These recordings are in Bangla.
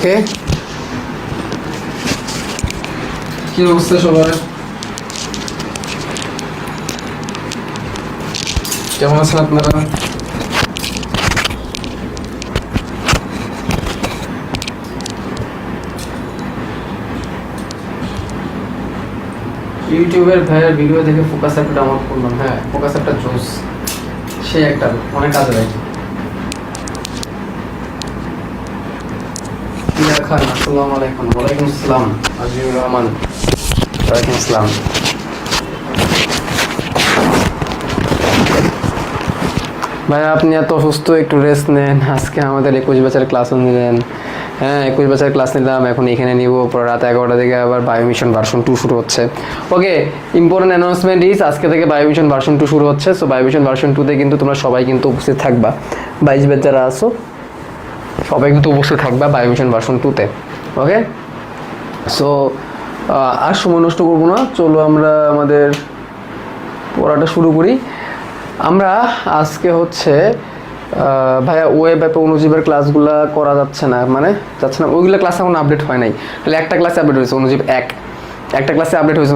ওকে, কি অবস্থা সবার? কেমন আছেন আপনারা? ইউটিউবের ভাইয়ের ভিডিও দেখে ফোকাস অ্যাপটা ডাউনলোড করলাম। হ্যাঁ, ফোকাস অ্যাপটা জোস, সেই একটা অনেক কাজে লাগে। খান, আসসালামু আলাইকুম। ওয়ালাইকুম আসসালাম। আজিজুর রহমান, ওয়ালাইকুম আসসালাম। ভাইয়া আপনি এত অসুস্থ, একটু রেস্ট নেন। আজকে আমাদের 21 ব্যাচের ক্লাসও নিলেন। হ্যাঁ, 21 ব্যাচের ক্লাস নিলাম, এখন এখানে নিব। পরে রাত 11টা থেকে আবার বায়ো মিশন ভার্সন 2 শুরু হচ্ছে। ওকে, ইম্পর্টেন্ট অ্যানাউন্সমেন্ট ইজ আজকে থেকে বায়ো মিশন ভার্সন 2 শুরু হচ্ছে। সো বায়ো মিশন ভার্সন 2তে কিন্তু তোমরা সবাই কিন্তু উপস্থিত থাকবা। 22 ব্যাচ যারা আছো সবাই কিন্তু উপস্থিত থাকবা বায়ো মিশন ভার্সন 2তে। ওকে, সো আর সময় নষ্ট করবো না, চলো আমরা আমাদের পড়াটা শুরু করি। আমরা আজকে হচ্ছে ভাইয়া ওয়েব অ্যাপে অনুজীবের ক্লাসগুলো করা যাচ্ছে না, ওইগুলো ক্লাস এখন আপডেট হয় নাই। তাহলে একটা ক্লাসে আপডেট হয়েছে অনুজীব 1, একটা ক্লাসে আপডেট হয়েছে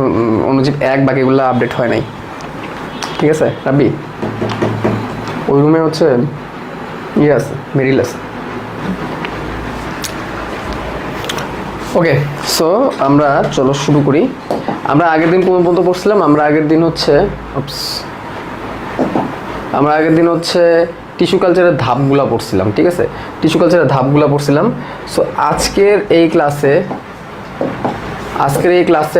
অনুজীব 1, বাকিগুলো আপডেট হয় নাই। ঠিক আছে রাব্বি, ওই রুমে হচ্ছে ইয়ে আছে, মেরিল আছে। ওকে, সো আমরা চলো শুরু করি। আমরা আগের দিন কোন পর্যন্ত পড়ছিলাম? আমরা আগের দিন হচ্ছে টিস্যু কালচারের ধাপগুলা পড়ছিলাম। ঠিক আছে, টিস্যু কালচারের ধাপগুলা পড়ছিলাম। সো আজকের এই ক্লাসে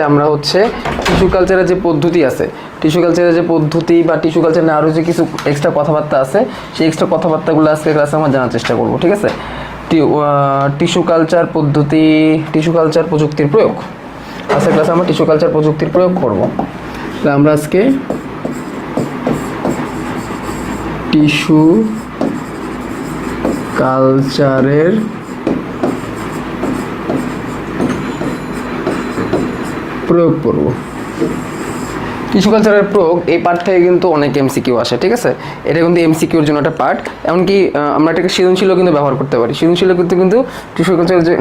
আমরা হচ্ছে টিস্যু কালচারের যে পদ্ধতি আছে, টিস্যু কালচারের যে পদ্ধতি বা টিস্যু কালচার নিয়ে আরও যে কিছু এক্সট্রা কথাবার্তা আছে, সেই এক্সট্রা কথাবার্তাগুলো আজকের ক্লাসে আমরা জানার চেষ্টা করবো। ঠিক আছে, টিস্যু কালচার পদ্ধতি, টিস্যু কালচার প্রযুক্তির প্রয়োগ। আজকের ক্লাসে আমরা টিস্যু কালচার প্রযুক্তির প্রয়োগ করবো। আমরা আজকে টিস্যু কালচারের প্রয়োগ করব। টিস্যু কালচারের প্রয়োগ এই পার্ট থেকে কিন্তু অনেক এমসিকিউ আসে। ঠিক আছে, এটা কিন্তু এমসিকিউর জন্য একটা পার্ট। এমনকি আমরা এটাকে সৃজনশীলও কিন্তু ব্যবহার করতে পারি। সৃজনশীল কিন্তু টিস্যু কালচারের যে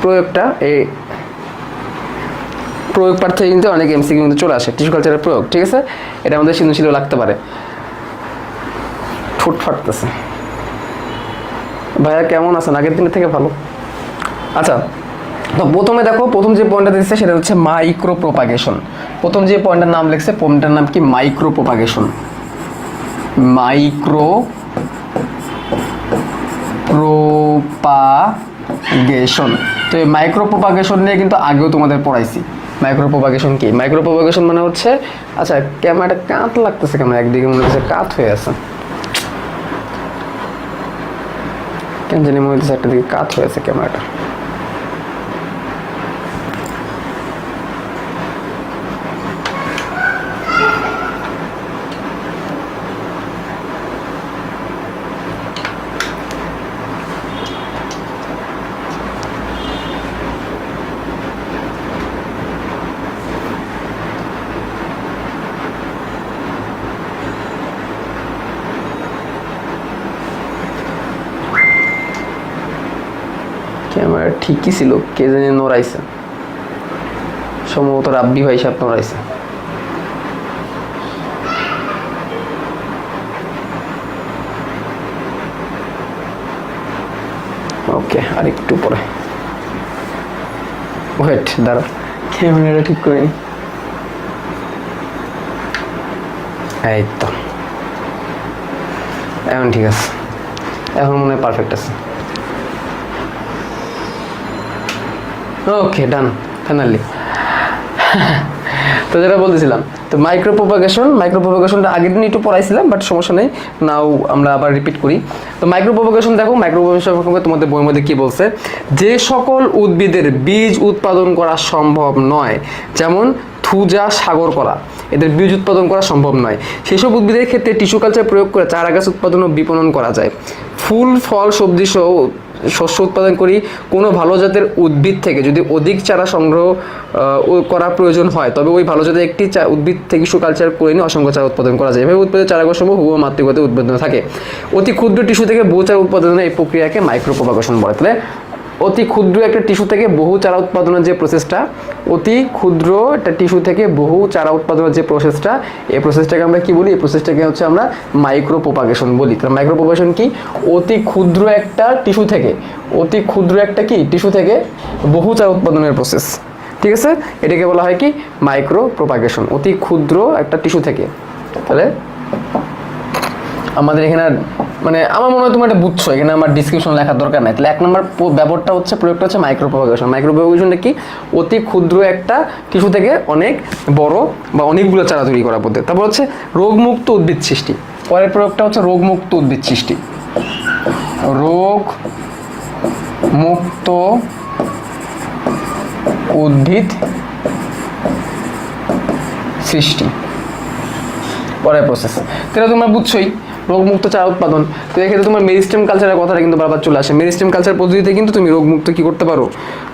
প্রয়োগটা, এই প্রয়োগ পার্ট থেকে কিন্তু অনেক এমসিকিউ কিন্তু চলে আসে টিস্যু কালচারের প্রয়োগ। ঠিক আছে, এটা আমাদের সৃজনশীলও লাগতে পারে। ঠোঁট ফাটতেছে। ভাইয়া কেমন আছেন? আগের দিনের থেকে ভালো। আচ্ছা, তো প্রথমে দেখো, প্রথম যে পয়েন্টটা দিচ্ছে সেটা হচ্ছে মাইক্রো প্রোপাগেশন। প্রথম যে পয়েন্টের নাম লিখছে, পয়েন্টের নাম কি? Micro propagation. Micro propagation. তো এই মাইক্রো প্রোপাগেশন নিয়ে কিন্তু আগেও তোমাদের পড়াইছি। মাইক্রো প্রোপাগেশন কি? মাইক্রো প্রোপাগেশন মানে হচ্ছে, আচ্ছা ক্যামেরাটা কাত লাগতেছে কেন? একদিকে মনে হচ্ছে কাত হয়ে আছে, কেন জানি মনে হচ্ছে একটা দিকে কাত হয়ে আছে ক্যামেরাটা। ক্যামেরা ঠিকই ছিল, কে জানি নড়াইছে, সম্ভবত রাব্বি ভাই সাহেব নড়াইছে। ওকে, আর একটু পরে ওয়েট, দাঁড়া, ক্যামেরাটা ঠিক করে নি। এই তো এখন ঠিক আছে, এখন মনে হয় পারফেক্ট আছে। ওকে, ডান, ফাইনালি। তো যেটা বলতেছিলাম, তো মাইক্রো প্রোপাগেশনটা আগের দিন একটু পড়াইছিলাম, বাট সমস্যা নেই, নাও আমরা আবার রিপিট করি। তো মাইক্রো প্রোপাগেশন দেখো, মাইক্রো প্রোপাগেশন তোমাদের বইয়ের মধ্যে কি বলছে? যে সকল উদ্ভিদের বীজ উৎপাদন করা সম্ভব নয়, যেমন থুজা, সাগর কলা, এদের বীজ উৎপাদন করা সম্ভব নয়, সেসব উদ্ভিদের ক্ষেত্রে টিস্যু কালচার প্রয়োগ করে চারা গাছ উৎপাদন ও বিপণন করা যায়। ফুল, ফল, সবজি সহ শস্য উৎপাদন করি কোনো ভালো জাতের উদ্ভিদ থেকে যদি অধিক চারা সংগ্রহ করা প্রয়োজন হয়, তবে ওই ভালো জাতের একটি উদ্ভিদ থেকে টিস্যু কালচার করে নিয়ে অসংখ্য চারা উৎপাদন করা যায়। এভাবে উৎপাদিত চারাগাছসমূহ হুবহু মাতৃগত উৎপাদন থাকে। অতি ক্ষুদ্র টিস্যু থেকে বহু চারা উৎপাদনের এই প্রক্রিয়াকে মাইক্রো প্রোপাগেশন বলে। তাহলে অতি ক্ষুদ্র একটা টিস্যু থেকে বহু চারা উৎপাদনের যে প্রসেসটা, অতি ক্ষুদ্র একটা টিস্যু থেকে বহু চারা উৎপাদনের যে প্রসেসটা, এই প্রসেসটাকে আমরা কি বলি? এই প্রসেসটাকে হচ্ছে আমরা মাইক্রো প্রোপাগেশন বলি। তাহলে মাইক্রো প্রোপাগেশন কি? অতি ক্ষুদ্র একটা টিস্যু থেকে, অতি ক্ষুদ্র একটা কি টিস্যু থেকে বহু চারা উৎপাদনের প্রসেস, ঠিক আছে? এটাকে বলা হয় কি? মাইক্রো প্রোপাগেশন, অতি ক্ষুদ্র একটা টিস্যু থেকে। তাহলে আমাদের এখানে মানে আমার মনে হয় তোমরা এটা বুঝছো, এখানে আমার ডিসক্রিপশন লেখার দরকার নাই। তাহলে 1 নম্বর ব্যবহারটা হচ্ছে, প্রয়োগটা হচ্ছে মাইক্রো প্রোপাগেশন। মাইক্রো প্রোপাগেশনটা কি? অতি ক্ষুদ্র একটা টিস্যু থেকে অনেক বড় বা অনেকগুলো চারা তৈরি করা পদ্ধতি। তারপর হচ্ছে রোগমুক্ত উদ্ভিদ সৃষ্টি। পরের প্রয়োগটা হচ্ছে রোগমুক্ত উদ্ভিদ সৃষ্টি। রোগ মুক্ত উদ্ভিদ সৃষ্টি, পরের প্রসেস। তাহলে তোমরা বুঝছোই রোগমুক্ত চারা উৎপাদন। তো এক্ষেত্রে তোমার মেরিস্টেম কালচারের কথাটা কিন্তু বারবার চলে আসে। মেরিস্টেম কালচার পদ্ধতিতে কিন্তু তুমি রোগমুক্ত কি করতে পারো?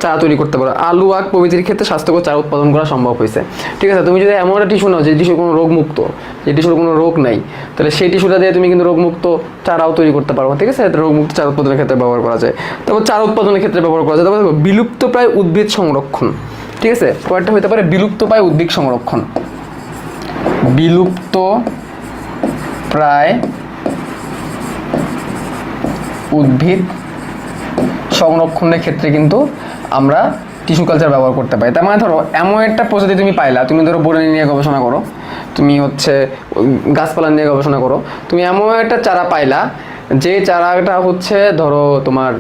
চারা তৈরি করতে পারো। আলু, আখ প্রভৃতির ক্ষেত্রে স্বাস্থ্যকর চারা উৎপাদন করা সম্ভব হয়েছে, ঠিক আছে? তুমি যদি এমন একটা টিস্যু নাও যে টিস্যু কোনো রোগমুক্ত, যে টিস্যুর কোনো রোগ নাই, তাহলে সেই টিস্যুটা দিয়ে তুমি কিন্তু রোগমুক্ত চারাও তৈরি করতে পারো, ঠিক আছে? এটা রোগমুক্ত চারা উৎপাদনের ক্ষেত্রে ব্যবহার করা যায়। তারপর চারা উৎপাদনের ক্ষেত্রে ব্যবহার করা যায়। তারপর দেখো বিলুপ্তপ্রায় উদ্ভিদ সংরক্ষণ, ঠিক আছে? কয়েকটা হতে পারে বিলুপ্তপ্রায় উদ্ভিদ সংরক্ষণ। বিলুপ্ত প্রায় উদ্ভিদ সংরক্ষণের ক্ষেত্রে কিন্তু আমরা টিস্যু কালচার ব্যবহার করতে পারি। তার মানে ধরো এমন একটা প্রজাতি তুমি পাইলা, তুমি ধরো বোটানি নিয়ে গবেষণা করো, তুমি হচ্ছে গাছপালা নিয়ে গবেষণা করো, তুমি এমন একটা চারা পাইলা যে চারাটা হচ্ছে ধরো তোমার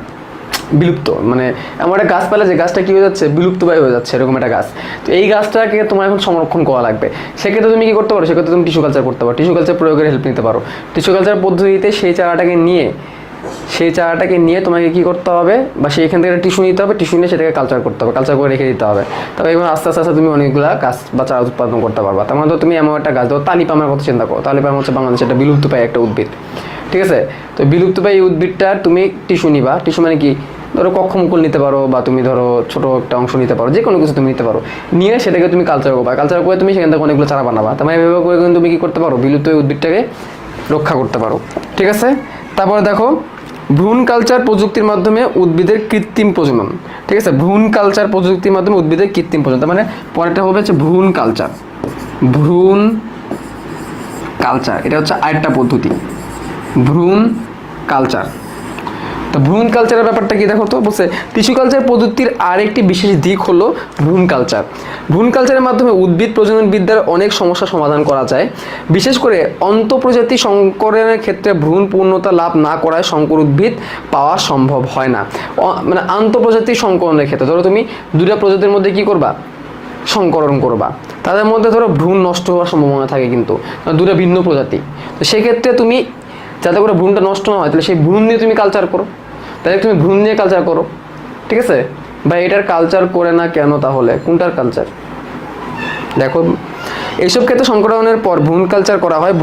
বিলুপ্ত, মানে এমন একটা গাছ পাইলা যে গাছটা কি হয়ে যাচ্ছে? বিলুপ্তপ্রায় হয়ে যাচ্ছে, এরকম একটা গাছ। তো এই গাছটাকে তোমার এখন সংরক্ষণ করা লাগবে। সেক্ষেত্রে তুমি কি করতে পারো? সেক্ষেত্রে তুমি টিস্যু কালচার করতে পারো, টিস্যু কালচার প্রয়োগের হেল্প নিতে পারো। টিস্যু কালচার পদ্ধতিতে সেই চারাটাকে নিয়ে তোমাকে কি করতে হবে? বা সেইখান থেকে টিস্যু নিতে হবে, টিস্যু নিয়ে সেটাকে কালচার করতে হবে, কালচার করে রেখে দিতে হবে। তবে এবার আস্তে আস্তে তুমি অনেকগুলো গাছ বা চারা উৎপাদন করতে পারবা। তার মানে তুমি এমন একটা গাছ, ধরো তালিপামের কথা চিন্তা করো। তালিপাম হচ্ছে বাংলাদেশের একটা বিলুপ্তপ্রায় একটা উদ্ভিদ, ঠিক আছে? তো বিলুপ্তপ্রায় এই উদ্ভিদটার তুমি টিস্যু নিবা। টিস্যু মানে কি? ধরো কক্ষমুকুল নিতে পারো, বা তুমি ধরো ছোট একটা অংশ নিতে পারো, যে কোনো কিছু তুমি নিতে পারো। নিয়ে সেটাকে তুমি কালচার করবা, কালচার করে তুমি সেখান থেকে অনেকগুলো চারা বানাবা। তার মানে এভাবে করে কিন্তু তুমি কি করতে পারো? বিলুপ্ত উদ্ভিদটাকে রক্ষা করতে পারো, ঠিক আছে? তারপরে দেখো ভ্রূণ কালচার প্রযুক্তির মাধ্যমে উদ্ভিদের কৃত্রিম প্রজনন, ঠিক আছে? ভ্রূণ কালচার প্রযুক্তির মাধ্যমে উদ্ভিদের কৃত্রিম প্রজনন, তার মানে পরেরটা হবে হচ্ছে ভ্রূণ কালচার। ভ্রূণ কালচার এটা হচ্ছে আরেকটা পদ্ধতি, ভ্রূণ কালচার। তো ভ্রূণ কালচারের ব্যাপারটা কি দেখো তো, বলছে টিস্যু কালচার পদ্ধতির আরেকটি বিশেষ দিক হলো ভ্রূণ কালচার। ভ্রূণ কালচারের মাধ্যমে উদ্ভিদ প্রজনন বিদ্যার অনেক সমস্যা সমাধান করা যায়। বিশেষ করে অন্তঃপ্রজাতি সংকরণের ক্ষেত্রে ভ্রূণ পূর্ণতা লাভ না করায় সংকর উদ্ভিদ পাওয়া সম্ভব হয় না। মানে আন্তঃপ্রজাতি সংকরণের ক্ষেত্রে ধরো তুমি দুটা প্রজাতির মধ্যে কি করবা? সংকরণ করবা, তাদের মধ্যে ধরো ভ্রূণ নষ্ট হওয়ার সম্ভাবনা থাকে, কিন্তু দুটো ভিন্ন প্রজাতি। তো সেক্ষেত্রে তুমি যাতে করে ভ্রূণটা নষ্ট না হয়, তাহলে সেই ভ্রূণ নিয়ে তুমি কালচার করো, তাহলে তুমি ভ্রূণ নিয়ে কালচার করো, ঠিক আছে? বা এটার কালচার করে না কেন? তাহলে কোনটার কালচার? দেখো এইসব ক্ষেত্রে সংকরণের পর ভ্রূণ কালচার করা হয়।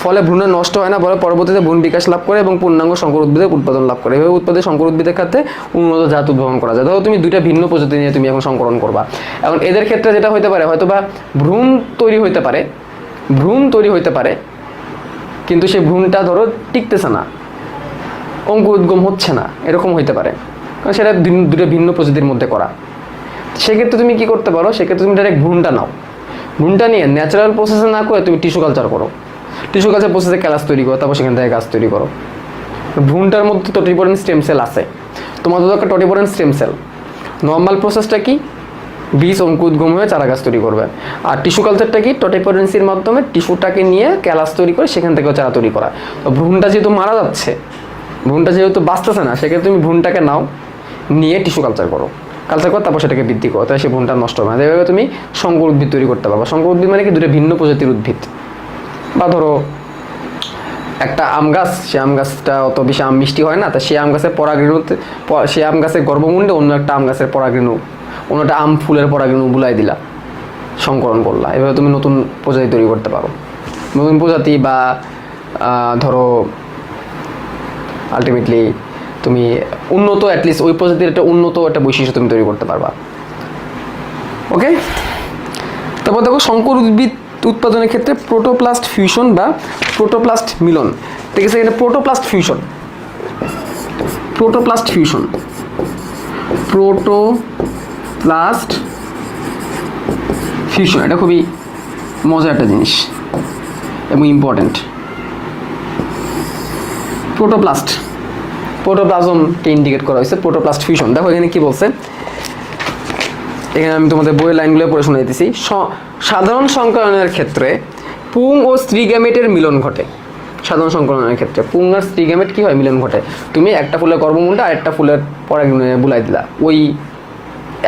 ফলে ভ্রূণের নষ্ট হয় না, বলে পরবর্তীতে ভ্রূণ বিকাশ লাভ করে এবং পূর্ণাঙ্গ সংকর উদ্ভিদের উৎপাদন লাভ করে। এভাবে উৎপাদন সংকর উদ্ভিদের ক্ষেত্রে উন্নত জাত উদ্ভাবন করা যায়। ধরো তুমি দুইটা ভিন্ন প্রজাতি নিয়ে তুমি এখন সংকরণ করবা, এখন এদের ক্ষেত্রে যেটা হতে পারে, হয়তো বা ভ্রূণ তৈরি হইতে পারে, কিন্তু সেই ভ্রূণটা ধরো টিকতেছে না, অঙ্কুরোদ্গম হচ্ছে না, এরকম হইতে পারে, কারণ সেটা দুটো ভিন্ন প্রজাতির মধ্যে করা। সেক্ষেত্রে তুমি কি করতে পারো? সেক্ষেত্রে তুমি ডাইরেক্ট ভ্রূণটা নাও, ভ্রূণটা নিয়ে ন্যাচারাল প্রসেসে না করে তুমি টিস্যু কালচার করো, টিস্যু কালচার প্রসেসে ক্যালাস তৈরি করো, তারপর সেখান থেকে গাছ তৈরি করো। ভ্রূণটার মধ্যে টোটিপোরেন্ট স্টেম সেল আছে, তোমাদের দরকার টোটিপোরেন্ট স্টেম সেল। নর্মাল প্রসেসটা কি? বীজ অঙ্কুরোদ্গম হয়ে চারা গাছ তৈরি করবে। আর টিস্যু কালচারটা কি? টোটিপোরেন্সির মাধ্যমে টিস্যুটাকে নিয়ে ক্যালাস তৈরি করে সেখান থেকেও চারা তৈরি করা। তো ভ্রূণটা যেহেতু মারা যাচ্ছে, ভ্রূণটা যেহেতু বাঁচতেছে না, সেক্ষেত্রে তুমি ভ্রূণটাকে নাও, নিয়ে টিস্যু কালচার করো, তারপর সেটাকে বৃদ্ধি করো, তাই সেই ভ্রূণটা নষ্ট হবে না। এভাবে তুমি সংকর উদ্ভিদ তৈরি করতে পারবা। সংকর উদ্ভিদ মানে কি? দুটো ভিন্ন প্রজাতির উদ্ভিদ। বা ধরো একটা আম গাছ, সে আম গাছটা অত বেশি আম মিষ্টি হয় না, তা সেই আম গাছের পরাগরেণুতে, সেই আম গাছের গর্ভমুণ্ডে অন্য একটা আম গাছের পরাগরেণু, অন্য একটা আম ফুলের পরাগরেণু বুলাই দিলা, সংকরণ করলা। এভাবে তুমি নতুন প্রজাতি তৈরি করতে পারো। নতুন প্রজাতি বা ধরো আলটিমেটলি তুমি উন্নত, অ্যাটলিস্ট ওই প্রজাতির একটা উন্নত একটা বৈশিষ্ট্য তুমি তৈরি করতে পারবা। ওকে, তারপর দেখো সংকর উদ্ভিদ উৎপাদনের ক্ষেত্রে প্রোটোপ্লাস্ট ফিউশন বা প্রোটোপ্লাস্ট মিলন, ঠিক আছে? এখানে প্রোটোপ্লাস্ট ফিউশন প্রোটোপ্লাস্ট ফিউশন, এটা খুবই মজার একটা জিনিস এবং ইম্পর্টেন্ট। প্রোটোপ্লাজমকে ইন্ডিকেট করা হয়েছে, প্রোটোপ্লাস্ট ফিউশন। দেখো এখানে কি বলছে, এখানে আমি তোমাদের বইয়ের লাইনগুলো পড়ে শুনে দিতেছি। সাধারণ সংকরণের ক্ষেত্রে পুং ও স্ত্রী গ্যামেটের মিলন ঘটে। সাধারণ সংকরণের ক্ষেত্রে পুং আর স্ত্রী গ্যামেট কি হয়, মিলন ঘটে। তুমি একটা ফুলের গর্ভমুণ্ডে আর একটা ফুলের পরাগরেণু বুলাই দিলা, ওই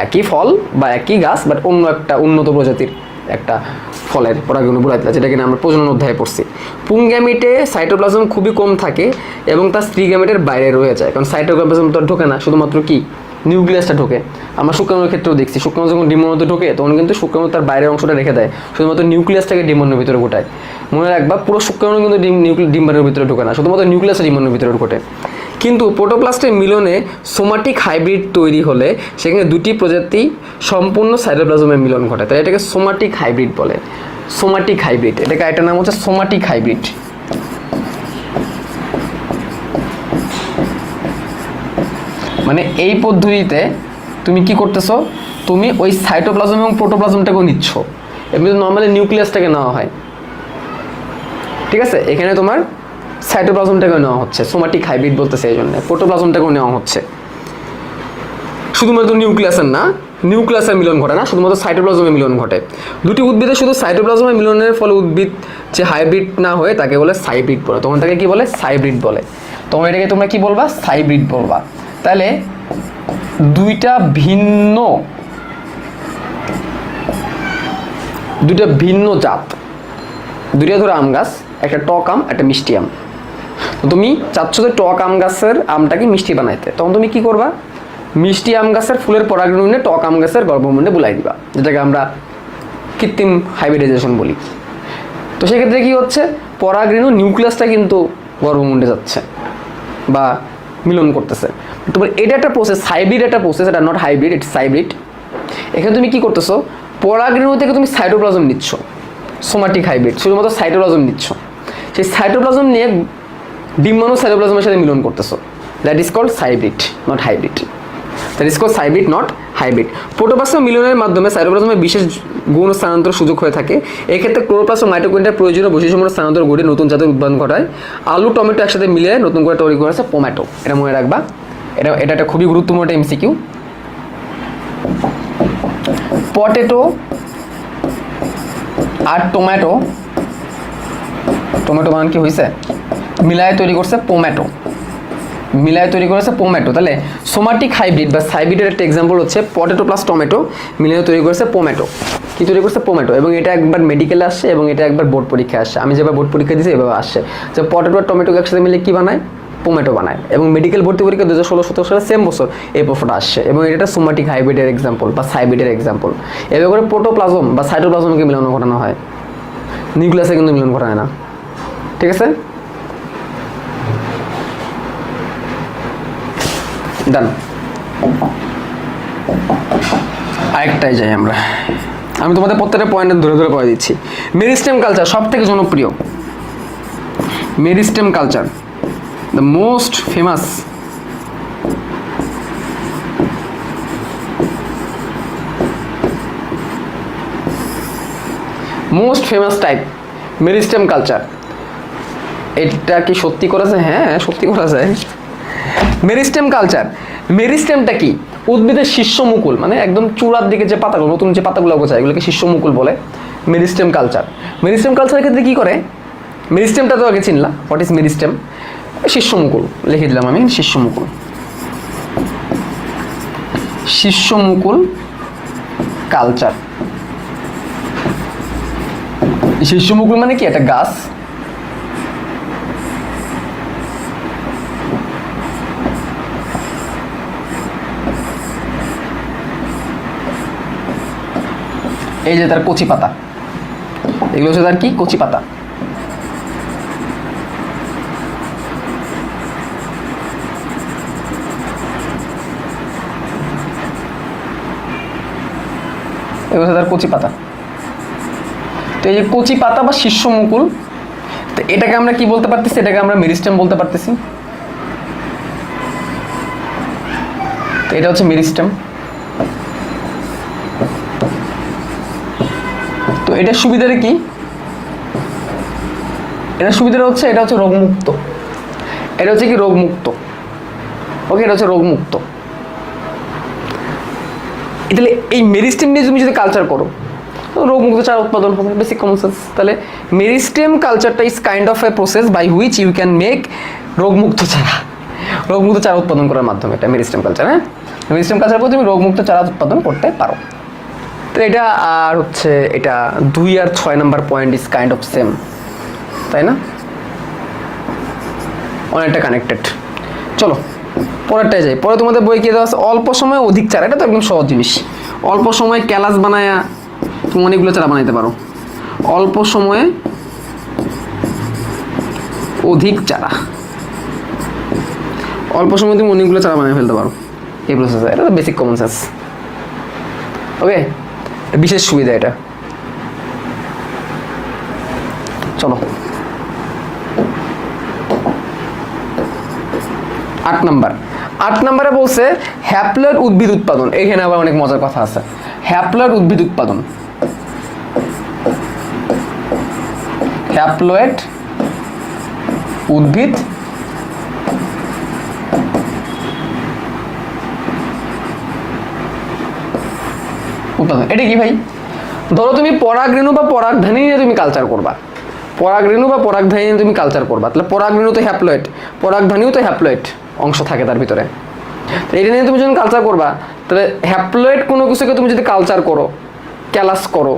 একই ফল বা একই গাছ বাট অন্য একটা উন্নত প্রজাতির একটা ফলের পরাগরেণু বুলাই দিলা, যেটা কিনা আমরা প্রজনন অধ্যায়ে পড়ছি। পুং গ্যামেটে সাইটোপ্লাজম খুবই কম থাকে এবং তার স্ত্রী গ্যামেটের বাইরে রয়ে যায়, কারণ সাইটোপ্লাজম তো ঢোকে না, শুধুমাত্র কি নিউক্লিয়াসটা ঢোকে। আমরা শুক্রাণুর ক্ষেত্রেও দেখছি, শুক্রাণু যখন ডিম্বাণুতে ঢোকে তখন কিন্তু শুক্রাণু তার বাইরের অংশটা রেখে দেয়, শুধুমাত্র নিউক্লিয়াসটাকে ডিম্বাণুর ভিতরে ঘটায়। মনে রাখবা, পুরো শুক্রাণু কিন্তু ডিম্বাণুর ভিতরে ঢোকে না, শুধুমাত্র নিউক্লিয়াসটা ডিম্বাণুর ভিতরে ঘটে। কিন্তু প্রোটোপ্লাস্টের মিলনে সোমাটিক হাইব্রিড তৈরি হলে সেখানে দুটি প্রজাতি সম্পূর্ণ সাইটোপ্লাজমের মিলন ঘটে, তাই এটাকে সোমাটিক হাইব্রিড বলে। সোমাটিক হাইব্রিড, এটাকে একটা নাম হচ্ছে সোমাটিক হাইব্রিড। মানে এই পদ্ধতিতে তুমি কি করতেছো, তুমি ওই সাইটোপ্লাজম এবং প্রোটোপ্লাজমটাকেও নিচ্ছ, এমনি নর্মালি নিউক্লিয়াসটাকে নেওয়া হয়, ঠিক আছে। এখানে তোমার সাইটোপ্লাজমটাকেও নেওয়া হচ্ছে, সোমাটিক হাইব্রিড বলতেছে এই জন্য। প্রোটোপ্লাজমটাকেও নেওয়া হচ্ছে, শুধুমাত্র নিউক্লিয়াসের না, নিউক্লিয়াসের মিলন ঘটে না, শুধুমাত্র সাইটোপ্লাজমের মিলন ঘটে। দুটি উদ্ভিদে শুধু সাইটোপ্লাজমের মিলনের ফলে উদ্ভিদ যে হাইব্রিড না হয়ে তাকে বলে সাইব্রিড বলে, তখন তাকে কি বলে, সাইব্রিড বলে। তখন এটাকে তোমরা কি বলবা, সাইব্রিড বলবা। তাহলে দুইটা ভিন্ন জাত, দুইটা ধরো আম গাছ, একটা টক আম একটা মিষ্টি আম। তো তুমি চাচ্ছ যে টক আম গাছের আমটাকে মিষ্টি বানাইতে, তখন তুমি কি করবা, মিষ্টি আম গাছের ফুলের পরাগরেণু নিয়ে টক আম গাছের গর্ভমুণ্ডে বুলাই দিবা, যেটাকে আমরা কৃত্রিম হাইব্রিডাইজেশন বলি। তো সেক্ষেত্রে কি হচ্ছে, পরাগরেণু নিউক্লিয়াসটা কিন্তু গর্ভমুণ্ডে যাচ্ছে বা মিলন করতেছে। তোমার এটা একটা প্রসেস, হাইব্রিড একটা প্রসেস, এটা নট হাইব্রিড, ইটস হাইব্রিড। এখানে তুমি কি করতেছো, পরাগরেণু থেকে তুমি সাইটোপ্লাজম নিচ্ছ, সোমাটিক হাইব্রিড, শুধুমাত্র সাইটোপ্লাজম নিচ্ছ, সেই সাইটোপ্লাজম নিয়ে ডিম্বাণু সাইটোপ্লাজমের সাথে মিলন করতেছো, that is called hybrid, not hybrid. That is called hybrid, not hybrid. Protoplasm মিলনের মাধ্যমে সাইটোপ্লাজমের বিশেষ গুণ স্থানান্তর সুযোগ হয়ে থাকে। এক্ষেত্রে ক্লোরোপ্লাস্ট ও মাইটোকন্ড্রিয়ার প্রয়োজনীয় বৈশিষ্ট্যমূলক স্থানান্তর ঘটে নতুন জাতের উৎপাদন ঘটায়। আলু টমেটো একসাথে মিলে নতুন করে তৈরি করেছে পোম্যাটো, এটা মনে রাখবা। এটা একটা খুবই গুরুত্বপূর্ণ একটা এমসিকিউ। পটেটো আর টমেটো, টমেটো বানান কি হয়েছে, মিলায় তৈরি করছে পোম্যাটো, মিলায় তৈরি করেছে পোম্যাটো। তাহলে সোমাটিক হাইব্রিড বা হাইব্রিডের একটা এক্সাম্পল হচ্ছে পটেটো প্লাস টমেটো মিলিয়ে তৈরি করেছে পোম্যাটো। কি তৈরি করছে, পোম্যাটো। এবং এটা একবার মেডিকেলে আসছে এবং এটা একবার বোর্ড পরীক্ষায় আসছে। আমি যেভাবে বোর্ড পরীক্ষা দিয়েছি এভাবে আসছে যে পটেটো আর টমেটোকে একসাথে মিলে কি বানায়, পোম্যাটো বানায়। এবং মেডিকেল ভর্তি পরীক্ষা 2016-17 সালে সেম বছর এই প্রশ্নটা আসছে। এবং এটা সোমাটিক হাইব্রিডের এক্সাম্পল বা হাইব্রিডের এক্সাম্পল। এভাবে করে প্রোটোপ্লাজম বা সাইটোপ্লাজমকে মিলন ঘটানো হয়, নিউক্লিয়াসে কিন্তু মিলন ঘটায় না, ঠিক আছে। ডান। আরেকটাই যাই আমরা, আমি তোমাদের প্রত্যেকটা পয়েন্টে ধরে ধরে পড়ে দিচ্ছি। মেরিস্টেম কালচার সব থেকে জনপ্রিয়, meristem culture the most famous type meristem culture. এটা কি সত্যি করা যায়? হ্যাঁ, সত্যি করা যায়। মেরিস্টেম কালচার, মেরিস্টেমটা কি, উদ্ভিদের শীর্ষ মুকুল, মানে একদম চূড়ার দিকে যে পাতাগুলো, নতুন যে পাতাগুলো গোছায় এগুলোকে শীর্ষ মুকুল বলে। মেরিস্টেম কালচার, মেরিস্টেম কালচারের ক্ষেত্রে কি করে, মেরিস্টেমটা তো আগে চিনলা, হোয়াট ইজ মেরিস্টেম, শীর্ষ মুকুল লিখে দিলাম আমি, শীর্ষ মুকুল, শীর্ষ মুকুল কালচার। শীর্ষ মুকুল মানে কি, একটা গাছ এই যে তার কচি পাতা, এগুলো হচ্ছে তার কি, কচি পাতা। এগুলো হচ্ছে তার কচি পাতা। তো এই যে কচি পাতা বা শীর্ষ মুকুল, তো এটাকে আমরা কি বলতে পারতেছি, এটাকে আমরা মেরিস্টেম বলতে পারতেছি। তো এটা হচ্ছে মেরিস্টেম। তো এটার সুবিধাটা কি? এটার সুবিধাটা হচ্ছে এটা হচ্ছে রোগমুক্ত। এটা হচ্ছে কি রোগমুক্ত। ওকে, এটা হচ্ছে রোগমুক্ত। তাহলে এই মেরিস্টেম নিয়ে তুমি যদি কালচার করো, রোগমুক্ত চারা উৎপাদন হবে, বেসিক কমন সেন্স। তাহলে মেরিস্টেম কালচারটা is kind of a process by which you can make রোগমুক্ত চারা। রোগমুক্ত চারা উৎপাদন করার মাধ্যমে এটা মেরিস্টেম কালচার। হ্যাঁ, মেরিস্টেম কালচার পর তুমি রোগমুক্ত চারা উৎপাদন করতে পারো। তো এটা আর হচ্ছে এটা 2 আর 6 নম্বর point is kind of same, তাই না? অনেকটা কানেক্টেড। চলো পরেরটায় যাই। পরে তোমাদের বই কি দেওয়া আছে? অল্প সময়ে অধিক চারা। এটা তো একদম সহজ জিনিস। অল্প সময়ে ক্যালাস বানায়া তুমি অনেকগুলো চারা বানাইতে পারো। অল্প সময়ে অধিক চারা, অল্প সময়ে তুমি অনেকগুলো চারা বানিয়ে ফেলতে পারো এই প্রসেসে। এটা তো বেসিক কমন সেন্স। ওকে, বিশেষ সুবিধা এটা। চলো 8 নাম্বার। 8 নম্বরে বলছে হ্যাপ্লয়েড উদ্ভিদ উৎপাদন। এখানে আবার অনেক মজার কথা আছে। হ্যাপ্লয়েড উদ্ভিদ উৎপাদন, হ্যাপ্লয়েড উদ্ভিদ উৎপাদন। এটা কি ভাই? ধরো তুমি পরাগরেণু বা পরাগধানী নিয়ে তুমি কালচার করবা। পরাগরেণু বা পরাগধানী নিয়ে তুমি কালচার করবা। তাহলে পরাগরেণু তো হ্যাপ্লয়েড, পরাগধানীও তো হ্যাপ্লয়েড অংশ থাকে তার ভিতরে। তো এটা নিয়ে তুমি যখন কালচার করবা, তাহলে হ্যাপ্লয়েড কোনো কিছুকে তুমি যদি কালচার করো, ক্যালাস করো,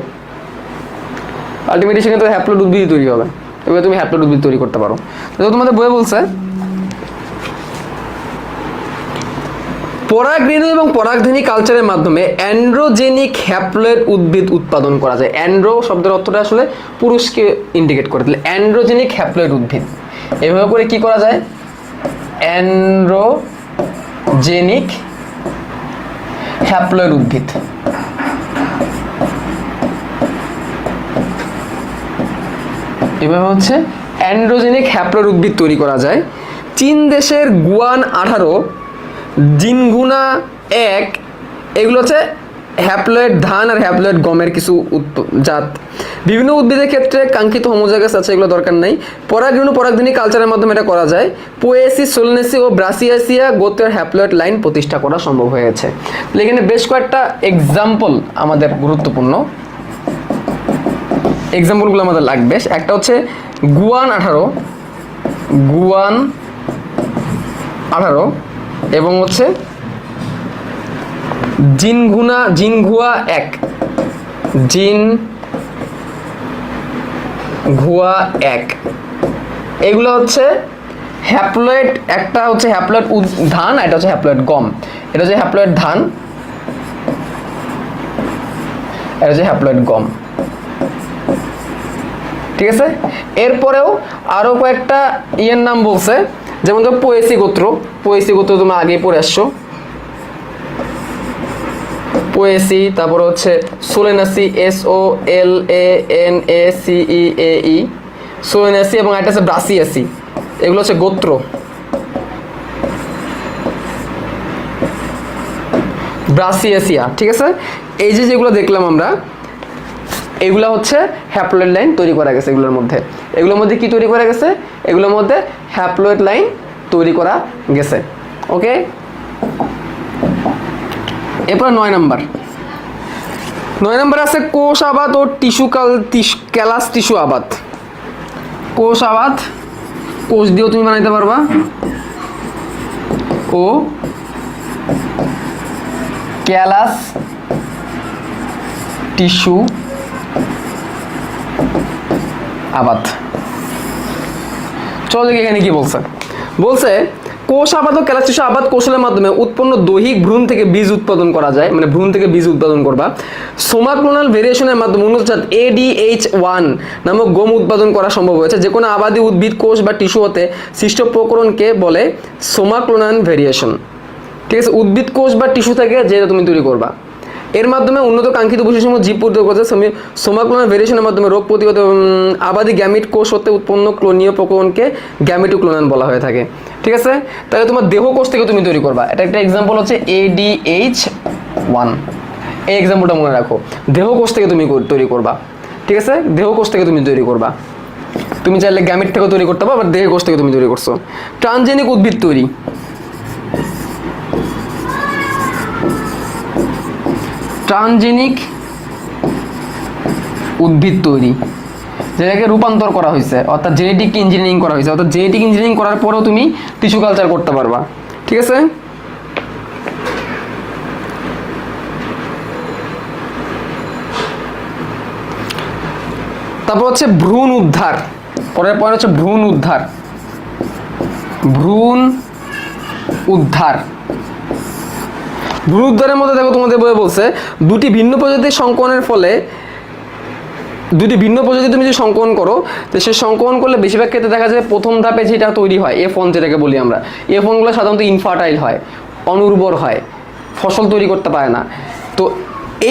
আলটিমেটলি সেখানে তো হ্যাপ্লয়েড উদ্ভিদ তৈরি হবে। এবার তুমি হ্যাপ্লয়েড উদ্ভিদ তৈরি করতে পারো। তো তোমাদের বইয়ে বলছে পরাগরেণু এবং পরাগধানী কালচারের মাধ্যমে অ্যান্ড্রোজেনিক হ্যাপ্লয়েড উদ্ভিদ উৎপাদন করা যায়। অ্যান্ড্রো শব্দের অর্থটা আসলে পুরুষকে ইন্ডিকেট করে। তাহলে অ্যান্ড্রোজেনিক হ্যাপ্লয়েড উদ্ভিদ এভাবে করে কি করা যায়? অ্যান্ড্রোজেনিক হ্যাপ্লয়েড উদ্ভিদ। এভাবে হচ্ছে অ্যান্ড্রোজেনিক হ্যাপ্লয়েড উদ্ভিদ তৈরি করা যায়। চীন দেশের গুয়ান 18, জিনগুনা 1 এগুলো হচ্ছে হ্যাপ্লয়েড ধান আর হ্যাপ্লয়েড গমের কিছু জাত। বিভিন্ন উদ্ভিদের ক্ষেত্রে কাঙ্ক্ষিত হোমোজাইগাস আছে, এগুলো দরকার নাই। পরাগরেণু পরাগধানী কালচারের মাধ্যমে এটা করা যায়। পোয়েসি, সোলেনেসি ও ব্রাসিয়াসিয়া গোত্রের হ্যাপ্লয়েড লাইন প্রতিষ্ঠা করা সম্ভব হয়েছে। এখানে বেশ কয়েকটা এক্সাম্পল আমাদের গুরুত্বপূর্ণ, এক্সাম্পলগুলো আমাদের লাগবে। একটা হচ্ছে গুয়ান 18, গুয়ান 18 এবং হচ্ছে জিনঘুয়া 1, জিনঘুয়া 1 এগুলো হচ্ছে হ্যাপ্লয়েড। একটা হচ্ছে হ্যাপ্লয়েড ধান, এটা হচ্ছে হ্যাপ্লয়েড গম। এটা হচ্ছে হ্যাপ্লয়েড ধান, এটা হচ্ছে হ্যাপ্লয়েড গম। ঠিক আছে। এরপরেও আরো কয়েকটা ইয়ের নাম বলছে, যেমন ধরো পোয়েসি গোত্র। পোয়েসি গোত্র তুমি আগে পড়ে আসছো। পোয়েসি, তারপর হচ্ছে সোলেনাসি, SOLANACEAE, সোলেনাসি, এবং একটা হচ্ছে ব্রাসিয়াসি। এগুলো হচ্ছে গোত্র। ব্রাসিয়াসিয়া, ঠিক আছে। এই যে যেগুলো দেখলাম আমরা, এগুলো হচ্ছে হ্যাপ্লয়েড লাইন তৈরি করা গেছে। এগুলোর মধ্যে কি তৈরি করা গেছে? এগুলোর মধ্যে হ্যাপ্লয়েড লাইন তৈরি করা গেছে। ওকে, এরপর 9 নাম্বার। 9 নাম্বার আছে কোষ আবাদ ও ক্যালাস টিস্যু আবাদ। কোষ আবাদ, কোষ দিয়েও তুমি বানাইতে পারবা, ও ক্যালাস টিস্যু আবাদ। চলো দেখি এখানে কি বলছে। কোষ আবাদ ও ক্যালাস টিস্যু আবাদ কৌশলের মাধ্যমে উৎপন্ন দৈহিক ভ্রূণ থেকে বীজ উৎপাদন করা যায়। মানে ভ্রূণ থেকে বীজ উৎপাদন করবা। সোমাক্লোনাল ভেরিয়েশনের মাধ্যমে উন্নত জাত ADH1 নামক গম উৎপাদন করা সম্ভব হয়েছে। যে কোনো আবাদী উদ্ভিদ কোষ বা টিস্যু হতে সৃষ্ট প্রকরণকে বলে সোমাক্লোনাল ভেরিয়েশন। ঠিক আছে, উদ্ভিদ কোষ বা টিস্যু থেকে যেটা তুমি তৈরি করবা। এর মাধ্যমে উন্নত কাঙ্ক্ষিত বৈশিষ্ট্যসমূহ জীব প্রতিরোধ করছে। সোমাক্লোনাল ভেরিয়েশনের মাধ্যমে রোগ প্রতিরোধ আবাদি গ্যামিট কোষ হতে উৎপন্ন ক্লোনীয় প্রকরণকে গ্যামেটোক্লোনান বলা হয়ে থাকে। ঠিক আছে, তাহলে তোমার দেহ কোষ থেকে তুমি তৈরি করবা। এটা একটা এক্সাম্পল হচ্ছে ADH1, এই এক্সাম্পলটা মনে রাখো। দেহ কোষ থেকে তুমি তৈরি করবা। ঠিক আছে, দেহ কোষ থেকে তুমি তৈরি করবা। তুমি চাইলে গ্যামেট থেকে তৈরি করতে পারো, দেহ কোষ থেকে তুমি তৈরি করছো। ট্রান্সজেনিক উদ্ভিদ তৈরি, ট্রান্সজেনিক উদ্ভিদ তৈরি যেটাকে রূপান্তর করা হয়েছে, অর্থাৎ জেনেটিক ইঞ্জিনিয়ারিং করা হয়েছে, অর্থাৎ জেনেটিক ইঞ্জিনিয়ারিং করার পরেও তুমি টিস্যু কালচার করতে পারবা। ঠিক আছে, তারপর হচ্ছে ভ্রূণ উদ্ধার। পরের পয়েন্ট হচ্ছে ভ্রূণ উদ্ধার। ভ্রূণ উদ্ধার, ভ্রূণ উদ্ধারের মধ্যে দেখো তোমাদের বইয়ে বলছে দুটি ভিন্ন প্রজাতির সংকরণের ফলে, দুটি ভিন্ন প্রজাতি তুমি যদি সংকলন করো, তো সে সংকলন করলে বেশিরভাগ ক্ষেত্রে দেখা যায় প্রথম ধাপে যেটা তৈরি হয় F1 যেটাকে বলি আমরা, F1গুলো সাধারণত ইনফার্টাইল হয়, অনুর্বর হয়, ফসল তৈরি করতে পারে না। তো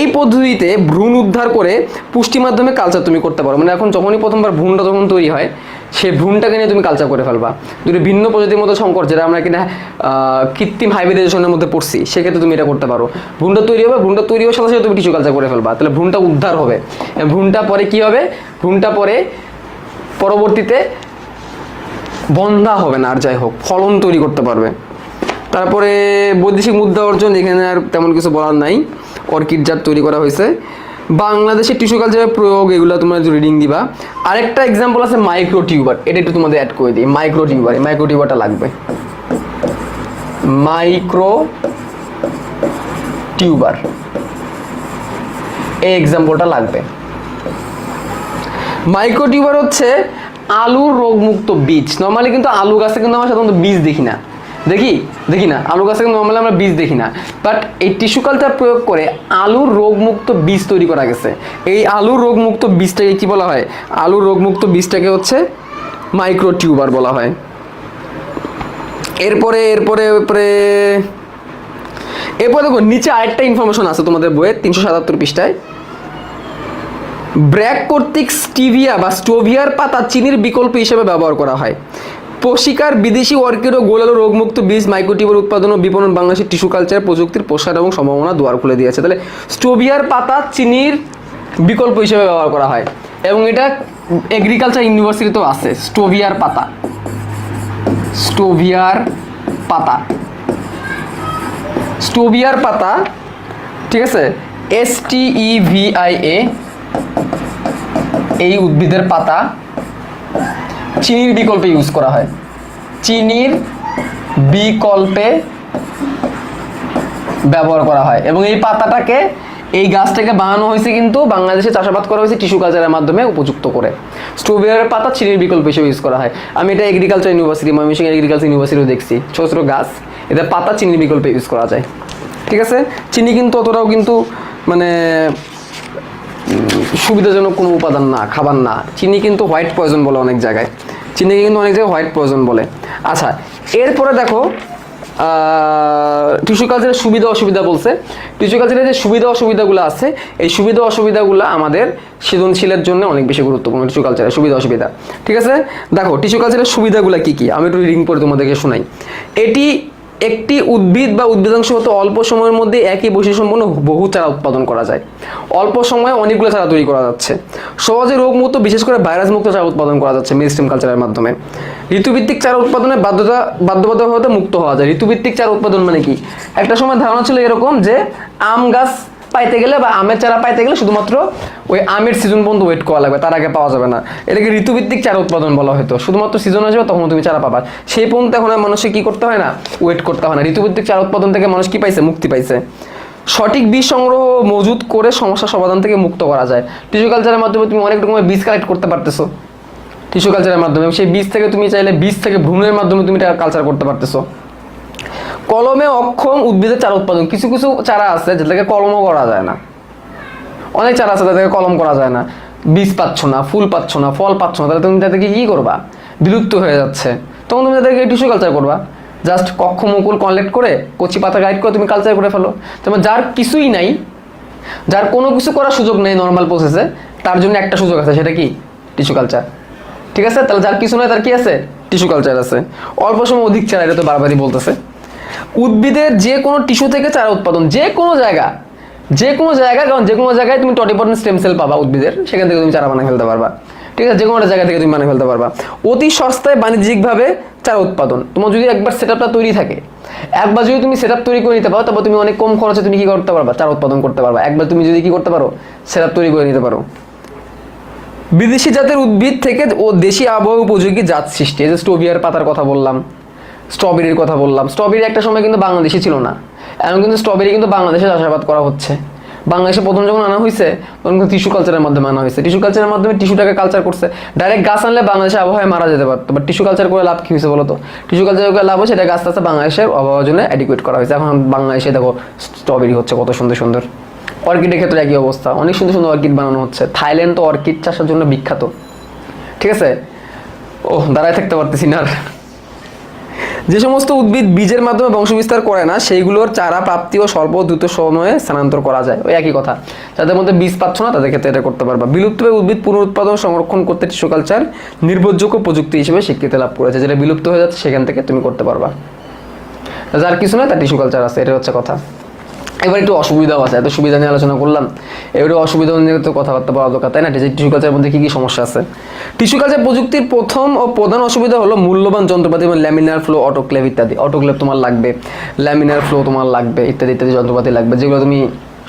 এই পদ্ধতিতে ভ্রূণ উদ্ধার করে পুষ্টি মাধ্যমে কালচার তুমি করতে পারো। মানে এখন যখনই প্রথমবার ভ্রূণটা যখন তৈরি হয়, সেই ভ্রূণটাকে নিয়ে তুমি কালচার করে ফেলবা। দুটি ভিন্ন প্রজাতির মধ্যে সংকর, যেটা আমরা কিনা কৃত্রিম হাইব্রিডাইজেশনের মধ্যে পড়ছি, সেক্ষেত্রে তুমি এটা করতে পারো। ভ্রূণটা তৈরি হবে, ভ্রূণটা তৈরি হওয়ার সাথে সাথে তুমি টিস্যু কালচার করে ফেলবা, তাহলে ভ্রূণটা উদ্ধার হবে। ভ্রূণটা পরে কি হবে, ভ্রূণটা পরে পরবর্তীতে বন্ধা হবে না, আর যাই হোক ফলন তৈরি করতে পারবে। তারপরে বৈদেশিক মুদ্রা অর্জন, এখানে আর তেমন কিছু বলার নাই। অর্কিড জাত তৈরি করা হয়েছে। বাংলাদেশের টিস্যু কালচারের প্রয়োগ, এগুলো তোমরা রিডিং দিবা। আরেকটা এক্সাম্পল আছে মাইক্রো টিউবার, এটা একটু তোমাদের অ্যাড করে দিই। মাইক্রো টিউবার, মাইক্রো টিউবারটা লাগবে। মাইক্রো টিউবার, এই এক্সাম্পলটা লাগবে। মাইক্রো টিউবার হচ্ছে আলুর রোগমুক্ত বীজ। নর্মালি কিন্তু আলু গাছে কিন্তু আমরা সাধারণত বীজ দেখি না, দেখি না আলু গাছে কিন্তু নর্মালি আমরা বীজ দেখি না, বাট এই টিস্যু কালচার প্রয়োগ করে আলুর রোগমুক্ত বীজ তৈরি করা গেছে। এই আলুর রোগমুক্ত বীজটাকে কি বলা হয়, আলুর রোগমুক্ত বীজটাকে হচ্ছে মাইক্রো টিউবার বলা হয়। এরপরে দেখো নিচে আরেকটা ইনফরমেশন আছে তোমাদের বইয়ে 377 পৃষ্ঠায়। ব্র্যাক কর্তৃক স্টিভিয়া বা স্টোভিয়ার পাতা চিনির বিকল্প হিসেবে ব্যবহার করা হয়। প্রশিকার বিদেশি অর্কিড ও গোলালো রোগমুক্ত বীজ মাইক্রোটিউবার উৎপাদন ও বিপণন বাংলাদেশের টিস্যু কালচার প্রযুক্তির প্রসার এবং সম্ভাবনা দুয়ার খুলে দিয়েছে। তাহলে স্টোভিয়ার পাতা চিনির বিকল্প হিসেবে ব্যবহার করা হয়, এবং এটা এগ্রিকালচার ইউনিভার্সিটিতেও আছে। স্টোভিয়ার পাতা, স্টোভিয়ার পাতা, স্টোভিয়ার পাতা, ঠিক আছে, STEVIA, এই উদ্ভিদের পাতা চিনির বিকল্পে ইউজ করা হয়। চিনির বিকল্পে ব্যবহার করা হয়, এবং এই পাতাটাকে, এই গাছটাকে বানানো হয়েছে কিন্তু বাংলাদেশে চাষাবাদ করা হয়েছে টিস্যু কালচারের মাধ্যমে উপযুক্ত করে। স্ট্রবেরির পাতা চিনির বিকল্প হিসেবে ইউজ করা হয়। আমি এটা এগ্রিকালচার ইউনিভার্সিটি, ময়মনসিংহ এগ্রিকালচার ইউনিভার্সিটিও দেখছি, ছোট ছোট গাছ, এদের পাতা চিনির বিকল্পে ইউজ করা যায়। ঠিক আছে, চিনি কিন্তু অতটাও কিন্তু মানে সুবিধাজনক কোনো উপাদান না, খাবার না। চিনি কিন্তু হোয়াইট পয়জন বলে অনেক জায়গায়, চিনিকে কিন্তু অনেক জায়গায় হোয়াইট পয়জন বলে। আচ্ছা, এরপরে দেখো টিস্যু কালচারের সুবিধা অসুবিধা বলছে। টিস্যু কালচারের যে সুবিধা অসুবিধাগুলো আছে, এই সুবিধা অসুবিধাগুলো আমাদের সৃজনশীলের জন্য অনেক বেশি গুরুত্বপূর্ণ। টিস্যু কালচারের সুবিধা অসুবিধা, ঠিক আছে, দেখো টিস্যু কালচারের সুবিধাগুলো কি কি আমি একটু রিডিং করে তোমাদেরকে শোনাই। এটি একটি উদ্ভিদ বা উদ্ভিদাংশ হতে অল্প সময়ের মধ্যে একই বৈশিষ্ট্যসম্পন্ন বহু চারা উৎপাদন করা যায়। অল্প সময়ে অনেকগুলো চারা তৈরি করা যাচ্ছে। সহজে রোগমুক্ত, বিশেষ করে ভাইরাস মুক্ত চারা উৎপাদন করা যাচ্ছে মেরিস্টেম কালচারের মাধ্যমে। ঋতুভিত্তিক চারা উৎপাদনের বাধ্যবাধকতা মুক্ত হওয়া যায়। ঋতুভিত্তিক চারা উৎপাদন মানে কি, একটা সময় ধারণা ছিল এরকম যে আম গাছ পাইতে গেলে বা আমের চারা পাইতে গেলে শুধুমাত্র ওই আমের সিজন পর্যন্ত ওয়েট করা লাগবে, তার আগে পাওয়া যাবে না। এটাকে ঋতুভিত্তিক চারা উৎপাদন বলা হতো। শুধুমাত্র সিজন আসবে তখন তুমি চারা পাবা, সেই পর্যন্ত এখন আর মানুষকে কি করতে হয় না, ওয়েট করতে হয় না। ঋতুভিত্তিক চারা উৎপাদন থেকে মানুষ কি পাইছে, মুক্তি পাইছে। সঠিক বীজ সংগ্রহ মজুত করে সমস্যা সমাধান থেকে মুক্ত করা যায়। টিস্যু কালচারের মাধ্যমে তুমি অনেক রকমের বীজ কালেক্ট করতে পারতেছো টিস্যু কালচারের মাধ্যমে। সেই বীজ থেকে তুমি চাইলে বীজ থেকে ভ্রূণের মাধ্যমে তুমি এটা কালচার করতে পারতেছো। কলমে অক্ষম উদ্ভিদের চারা উৎপাদন, কিছু কিছু চারা আছে যেটাকে কলমও করা যায় না। অনেক চারা আছে তাদেরকে কলম করা যায় না, বীজ পাচ্ছ না, ফুল পাচ্ছ না, ফল পাচ্ছ না, তাহলে তুমি তাদেরকে কি করবা, বিলুপ্ত হয়ে যাচ্ছে, তখন তুমি তাদেরকে টিস্যু কালচার করবা। জাস্ট কক্ষ মুকুল কালেক্ট করে কচি পাতা গাইড করে তুমি কালচার করে ফেলো। তোমার যার কিছুই নাই যার কোনো কিছু করার সুযোগ নেই নর্মাল প্রসেসে, তার জন্য একটা সুযোগ আছে, সেটা কি? Tissue culture. ঠিক আছে, তাহলে যার কিছু নয় তার কি আছে? টিস্যু কালচার আছে। অল্প সময় অধিক চারা, এটা তো বারবারই বলতেছে। উদ্ভিদের যে কোনো টিস্যু থেকে চারা উৎপাদন, যে কোনো জায়গা, কারণ যে কোনো জায়গায় তুমি টটিপটেন্ট স্টেম সেল পাবা উদ্ভিদের, সেখান থেকে তুমি চারা বানিয়ে ফেলতে পারবা। ঠিক আছে, যে কোনো জায়গা থেকে তুমি বানিয়ে ফেলতে পারবা। অতি সস্তায় বাণিজ্যিকভাবে চারা উৎপাদন, তোমার যদি একবার সেটআপটা তৈরি থাকে, একবার যদি তুমি সেটআপ তৈরি করে নিতে পারো, তারপর তুমি অনেক কম খরচে তুমি কি করতে পারবা? চারা উৎপাদন করতে পারবা। একবার তুমি যদি কি করতে পারো? সেটআপ তৈরি করে নিতে পারো। বিদেশি জাতের উদ্ভিদ থেকে ও দেশি আবহাওয়া উপযোগী জাত সৃষ্টি, এই যে স্ট্রবেরির পাতার কথা বললাম, স্ট্রবেরির কথা বললাম। স্ট্রবেরি একটা সময় কিন্তু বাংলাদেশে ছিল না, এখন কিন্তু স্ট্রবেরি কিন্তু বাংলাদেশে চাষাবাদ করা হচ্ছে। বাংলাদেশে প্রথম যখন আনা হয়েছে তখন কিন্তু টিস্যু কালচারের মাধ্যমে আনা হয়েছে। টিস্যু কালচারের মাধ্যমে টিস্যুটাকে কালচার করছে। ডাইরেক্ট গাছ আনলে বাংলাদেশে আবহাওয়ায় মারা যেতে পারতো, বাট টিস্যু কালচার করে লাভ কি হয়েছে বলো তো? টিস্যু কালচার করে লাভ হচ্ছে, এটা আস্তে আস্তে বাংলাদেশের আবহাওয়ার জন্য অ্যাডিকুয়েট করা হয়েছে। এখন বাংলাদেশে দেখো স্ট্রবেরি হচ্ছে কত সুন্দর সুন্দর। অর্কিডের ক্ষেত্রে একই অবস্থা, অনেক সুন্দর সুন্দর অর্কিড বানানো হচ্ছে। থাইল্যান্ড তো অর্কিড চাষের জন্য বিখ্যাত। ঠিক আছে, দাঁড়ায় থাকতে পারতেছি না আর। যে সমস্ত উদ্ভিদ বীজের মাধ্যমে বংশবিস্তার করে না, সেইগুলোর চারা প্রাপ্তি ও স্বল্প দ্রুত সময়ে স্থানান্তর করা যায়। ওই একই কথা, যাদের মধ্যে বীজ পাচ্ছ না তাদের ক্ষেত্রে এটা করতে পারবা। বিলুপ্ত হয়ে উদ্ভিদ পুনরুৎপাদন সংরক্ষণ করতে টিস্যু কালচার নির্ভরযোগ্য প্রযুক্তি হিসেবে স্বীকৃতি লাভ করেছে। যেটা বিলুপ্ত হয়ে যাচ্ছে সেখান থেকে তুমি করতে পারবা। যার কিছু নয় তার টিস্যু কালচার আছে, এটা হচ্ছে কথা। এবার একটু অসুবিধাও আছে, এত সুবিধা নিয়ে আলোচনা করলাম, এবারে অসুবিধা নিয়ে তো কথাবার্তা বলা দরকার, তাই না? টিস্যু কালচারের মধ্যে কী কী সমস্যা আছে? টিস্যু কালচার প্রযুক্তির প্রথম ও প্রধান অসুবিধা হলো মূল্যবান যন্ত্রপাতি, যেমন ল্যামিনার ফ্লো, অটোক্লেভ ইত্যাদি। অটোক্লেভ তোমার লাগবে, ল্যামিনার ফ্লো তোমার লাগবে, ইত্যাদি ইত্যাদি যন্ত্রপাতি লাগবে, যেগুলো তুমি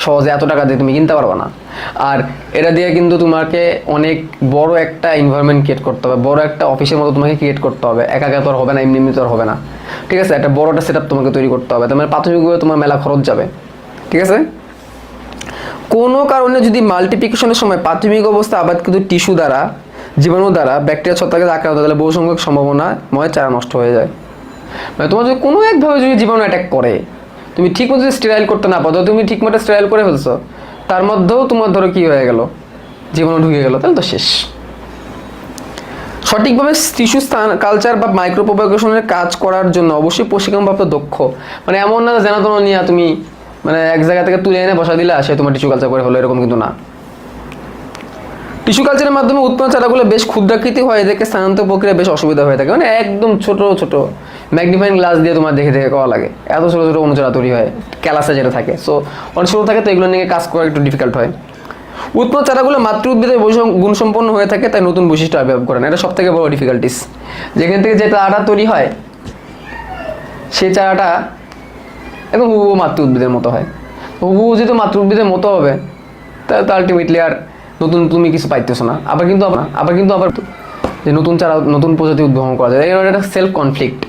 সহজে এত টাকা দিয়ে তুমি কিনতে পারবে না। আর এটা দিয়ে কিন্তু তোমাকে অনেক বড় একটা এনভায়রনমেন্ট ক্রিয়েট করতে হবে, বড় একটা অফিসের মতো তোমাকে ক্রিয়েট করতে হবে। একা একা তো আর হবে না, এমনি এমনি তো আর হবে না। ঠিক আছে, একটা বড় একটা সেট আপ তোমাকে তৈরি করতে হবে, তোমার প্রাথমিকভাবে তোমার মেলা খরচ যাবে। ঠিক আছে, কোনো কারণে যদি মাল্টিপ্লিকেশনের সময় প্রাথমিক অবস্থা আবাদ কিন্তু টিস্যু দ্বারা, জীবাণু দ্বারা, ব্যাকটেরিয়া ছত্রাকে আক্রান্ত, তাহলে বহু সংখ্যক সম্ভাবনাময় চারা নষ্ট হয়ে যায়। মানে তোমার যদি কোনো একভাবে যদি জীবাণু অ্যাটাক করে, তুমি ঠিক মতো স্টেরাইল করতে না পারো, তুমি ঠিক মতো স্টেরাইল করে ফেলছো, তার মধ্যেও তোমার ধরো কি হয়ে গেল, জীবাণু ঢুকে গেল, তাহলে তো শেষ। সঠিকভাবে টিস্যু কালচার বা মাইক্রোপ্রোপাগেশনের কাজ করার জন্য অবশ্যই প্রশিক্ষণপ্রাপ্ত দক্ষ, মানে এমন না জানা তো নিয়ে তুমি মানে এক জায়গা থেকে তুলে এনে বসা দিলে সে তোমার টিস্যু কালচার করে হলো, এরকম কিন্তু না। টিস্যু কালচারের মাধ্যমে উৎপন্ন চারাগুলো বেশ ক্ষুদ্রাকৃতি হয়, এদেরকে স্থানান্তর প্রক্রিয়া বেশ অসুবিধা হয়ে থাকে, মানে একদম ছোট ছোট ম্যাগনিফাইং গ্লাস দিয়ে তোমার দেখে দেখে করা লাগে, এত ছোট ছোট অনুচারা তৈরি হয়, ক্যালাসে যেটা থাকে। সো অনেক ছোটো থাকে, তো এগুলো নিয়ে কাজ করা একটু ডিফিকাল্ট হয়। উৎপন্ন চারাগুলো মাতৃ উদ্ভিদের গুণসম্পন্ন হয়ে থাকে, তাই নতুন বৈশিষ্ট্য আবির্ভাব করে না, এটা সব থেকে বড় ডিফিকাল্টিস। যেখান থেকে যে চারাটা তৈরি হয় সেই চারাটা একদম হুবহু মাতৃ উদ্ভিদের মতো হয়। হুবহু যেহেতু মাতৃ উদ্ভিদের মতো হবে, তাহলে তো আলটিমেটলি আর নতুন তুমি কিছু পাইতেছো না। আবার যে নতুন চারা, নতুন প্রজাতি উদ্ভাবন করা যায়, এটা একটা সেলফ কনফ্লিক্ট।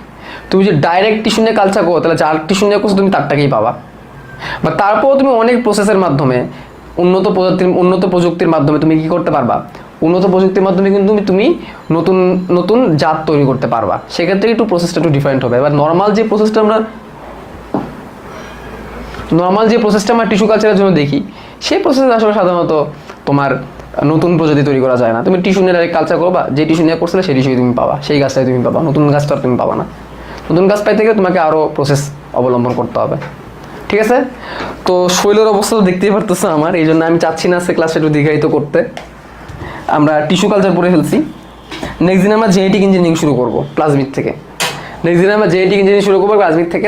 তুমি যে ডাইরেক্ট টিস্যু নিয়ে কালচার করো, তাহলে যার টিস্যু নিয়ে করছো তুমি তারটাকেই পাবা। বা তারপর তুমি অনেক প্রসেসের মাধ্যমে, উন্নত প্রযুক্তির মাধ্যমে তুমি কি করতে পারবা? উন্নত প্রযুক্তির মাধ্যমে কিন্তু তুমি নতুন নতুন জাত তৈরি করতে পারবা। সেক্ষেত্রে একটু প্রসেসটা একটু ডিফারেন্ট হবে। এবার নর্মাল যে প্রসেসটা আমরা টিস্যু কালচারের জন্য দেখি, সেই প্রসেস আসলে সাধারণত তোমার নতুন প্রজাতি তৈরি করা যায় না। তুমি টিস্যু নিয়ে ডাইরেক্ট কালচার করবা, যে টিস্যু নিয়ে করছিলে সেই টিস্যুই তুমি পাবা, সেই গাছটাই তুমি পাবা, নতুন গাছটা তুমি পাবা না। নতুন গাছ পাইতে গেলে তোমাকে আরও প্রসেস অবলম্বন করতে হবে। ঠিক আছে, তো শৈলের অবস্থা তো দেখতেই পারতেছো আমার, এই জন্য আমি চাচ্ছি না সে ক্লাসটা একটু দীর্ঘায়িত করতে। আমরা টিস্যু কালচার পড়ে ফেলছি, নেক্সট দিন আমরা জেনেটিক ইঞ্জিনিয়ারিং শুরু করবো প্লাজমিড থেকে।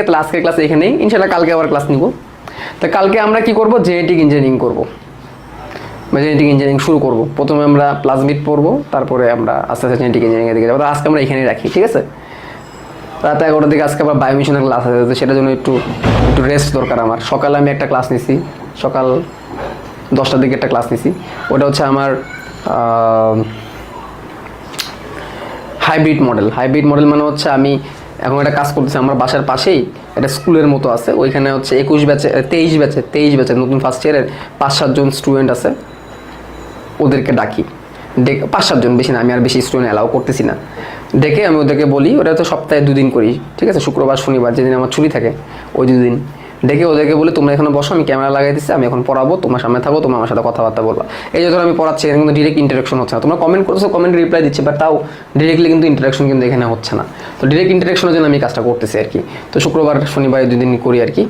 তাহলে আজকের ক্লাস এখানেই, ইনশাল্লাহ কালকে আবার ক্লাস নিব। তো কালকে আমরা কি করব? জেনেটিক ইঞ্জিনিয়ারিং করবো, জেনেটিক ইঞ্জিনিয়ারিং শুরু করবো। প্রথমে আমরা প্লাজমিড পড়বো, তারপরে আমরা আস্তে আস্তে জেনেটিক ইঞ্জিনিয়ারিংয়ের দিকে যাবো। তো আজকে আমরা এখানেই রাখি, ঠিক আছে? রাত 11টার দিকে আজকে আবার বায়োমিশনের ক্লাস আছে, তো সেটার জন্য একটু রেস্ট দরকার আমার। সকালে আমি একটা ক্লাস নিছি, সকাল 10টার দিকে একটা ক্লাস নিছি, ওটা হচ্ছে আমার হাইব্রিড মডেল মানে হচ্ছে আমি এখন একটা কাজ করতেছি, আমার বাসার পাশেই একটা স্কুলের মতো আছে, ওইখানে হচ্ছে 23 ব্যাচের নতুন ফার্স্ট ইয়ারের 5-7 জন স্টুডেন্ট আছে, ওদেরকে ডাকি, 5-7 জন, বেশি না, আমি আর বেশি স্টুডেন্ট অ্যালাউ করতেছি না। ডেকে আমি ওদেরকে বলি, ওটা তো সপ্তাহে 2 দিন করি, ঠিক আছে? শুক্রবার শনিবার যেদিন আমার ছুটি থাকে ওই 2 দিন ডেকে ওদেরকে বলি তোমরা এখানে বসো, আমি ক্যামেরা লাগাই দিচ্ছি, আমি এখন পড়াবো, তোমার সামনে থাকো, তোমার আমার সাথে কথাবার্তা বলবা। এই যে ধরো আমি পড়াচ্ছি, এখানে কিন্তু ডিরেক্ট ইন্টারাকশন হচ্ছে না। তোমরা কমেন্ট করছো, কমেন্ট রিপ্লাই দিচ্ছি, বাট তাও ডিরেক্টলি কিন্তু ইন্টারাকশন কিন্তু এখানে হচ্ছে না। তো ডিরেক্ট ইন্টারাকশনের জন্য আমি কাজটা করতেছি আর কি। তো শুক্রবার শনিবার 2 দিন করি আর কি।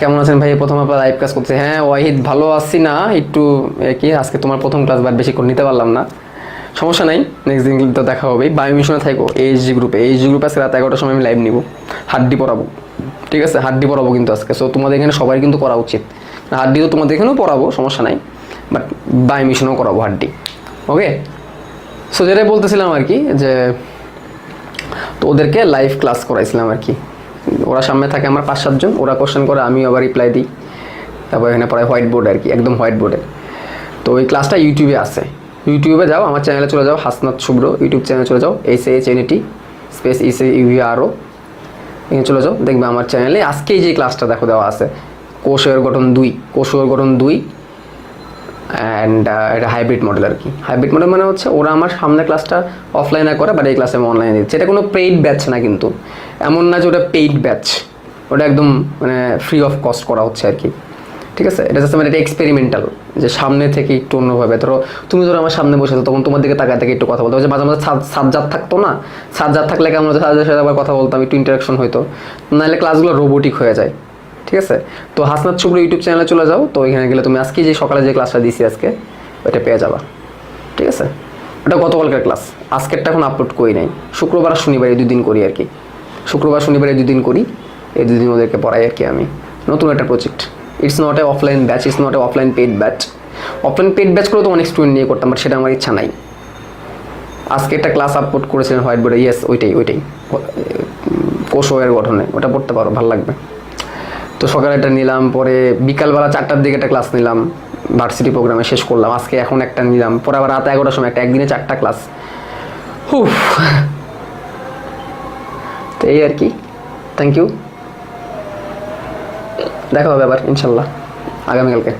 কেমন আছেন ভাই? প্রথম আপনার লাইভ ক্লাস করছে। হ্যাঁ ওয়াহিদ, ভালো আছি না একটু কি, আজকে তোমার প্রথম ক্লাস বাট বেশি করে নিতে পারলাম না, সমস্যা নাই, নেক্সট দিন তো দেখা হবে। বায়ো মিশনে থাকো এইচজি গ্রুপে, এইচজি গ্রুপে আজকে রাত 11টার সময় আমি লাইভ নিব, হাড্ডি পড়াবো, ঠিক আছে? হাড্ডি পড়াবো কিন্তু আজকে, সো তোমাদের এখানে সবাই কিন্তু করা উচিত। হাড্ডি তো তোমাদের এখানেও পড়াবো, সমস্যা নাই, বাট বায়ো মিশনেও করাবো হাড্ডি, ওকে? সো যেটাই বলতেছিলাম আর কি, যে তো ওদেরকে লাইভ ক্লাস করাইছিলাম আর কি। ওরা সামনে থাকে আমার 5-7 জন, ওরা কোশ্চেন করে, আমি আবার রিপ্লাই দিই, তারপর এখানে পড়ায় হোয়াইট বোর্ড আর কি, একদম হোয়াইট বোর্ডে। তো ওই ক্লাসটা ইউটিউবে আছে, ইউটিউবে যাও, আমার চ্যানেলে চলে যাও, হাসনাত শুভ্র ইউটিউব চ্যানেলে চলে যাও, SHNET স্পেস ECUVRO, এখানে চলে যাও, দেখবে আমার চ্যানেলে আজকে যে ক্লাসটা দেখো দেওয়া আছে, কোষের গঠন 2, কোষের গঠন 2 অ্যান্ড এটা হাইব্রিড মডেল আর কি। হাইব্রিড মডেল মানে হচ্ছে ওরা আমার সামনে ক্লাসটা অফলাইনে করে, বাট এই ক্লাসে আমি অনলাইনে দিচ্ছি। এটা কোনো পেইড ব্যাচ না কিন্তু, এমন না যে ওটা পেইড ব্যাচ, ওটা একদম মানে ফ্রি অফ কস্ট করা হচ্ছে আর কি, ঠিক আছে? এটা জাস্ট মানে এটা এক্সপেরিমেন্টাল, যে সামনে থেকে একটু অন্যভাবে। ধরো তুমি ধরো আমার সামনে বসে আছো, তখন তোমার দিকে তাকায় থেকে একটু কথা বলতে, মাঝে মাঝে সাজ্জাদ থাকতো না, সাজ্জাদ থাকলে কেমন হতো, সাজ্জাদের সাথে আবার কথা বলতাম, একটু ইন্টারাকশন হতো, নাহলে ক্লাসগুলো রোবোটিক হয়ে যায়, ঠিক আছে? তো হাসনাত শুভ্র ইউটিউব চ্যানেলে চলে যাও, তো এখানে গেলে তুমি আজকে যে সকালে যে ক্লাসটা দিছি আজকে, ওইটা পেয়ে যাবা, ঠিক আছে? ওটা গতকালকার ক্লাস, আজকেরটা এখন আপলোড করি নাই, শুক্রবার আর শনিবার এই 2 দিন করি আর কি, শুক্রবার শনিবার এই 2 দিন করি, এই 2 দিন ওদেরকে পড়াই আর কি আমি। নতুন একটা project, it's not a offline batch, it's not a offline paid batch. Offline paid batch করে তো অনেক স্টুডেন্ট নিয়ে করতাম, বাট সেটা আমার ইচ্ছা নাই। আজকে একটা ক্লাস আপলোড করেছিলেন হোয়াইট বোর্ডে, ইয়েস ওইটাই কোষের গঠনে, ওটা পড়তে পারো, ভালো লাগবে। তো সকালে একটা নিলাম, পরে বিকালবেলা 4টার দিকে একটা ক্লাস নিলাম, ভার্সিটি প্রোগ্রামে শেষ করলাম। আজকে এখন একটা নিলাম, পরে আবার রাত 11টার সময় একটা, একদিনে 4টা ক্লাস। হুফ, তো এই আর কি, থ্যাংক ইউ, দেখা হবে আবার ইনশাল্লাহ আগামীকালকে।